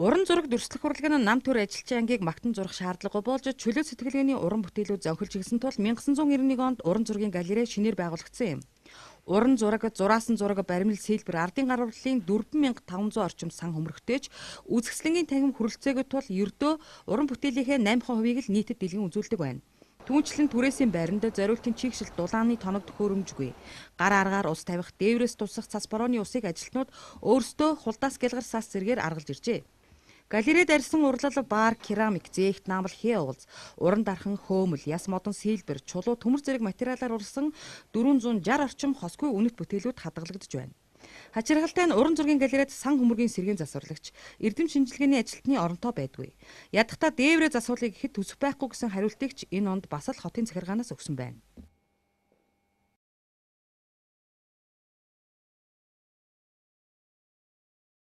Уран зураг дүрслэх урлагийн нам төр ажилчин ангийг магтан зурах шаардлагагүй болж чөлөө сэтгэлгээний уран бүтээлүүд зөнхөлж ирсэн тул 1991 онд уран зургийн галерей шинээр байгуулагдсан юм. Уран зураг, зураасан зураг, баримл, сэлбэр, ардын гарварлын 4500 орчим сан хөмрөгтэйч үзэсгэлэнгийн танхим хүрэлцээгүй тул ердөө уран бүтээлийнхээ 8% л нийтэд дэлгэн үзүүлдэг байна. Түүнчлэн түрээсийн байранд зориултын чигшил дулааны тоног төхөөрөмжгүй. Гар аргаар ус тавих, дээврээс тусах цас борооны усыг ажилтнууд өөрсдөө хулдаас гялгар сас зэргээр аргалж иржээ. Галерейд арьсан урлал, бар, керамик, зээхт, наамал, хээ уулз, уран дархан, хөөмөл, яс модон, сэлбэр, чулуу, төмөр зэрэг материалаар урсан 460 орчим хосгүй үнэт бүтээлүүд хадгалагдж байна. Хачирхалтай нь уран зургийн галерейд сан хөмөргийн сэргийн засварлагч, эрдэм шинжилгээний ажилтны оронтой байдгүй. Ядахта дээврээ засварлыг ихэд төсөх байхгүй гэсэн хариултыг ч энэ онд бас л хотын захиргаанаас өгсөн байна.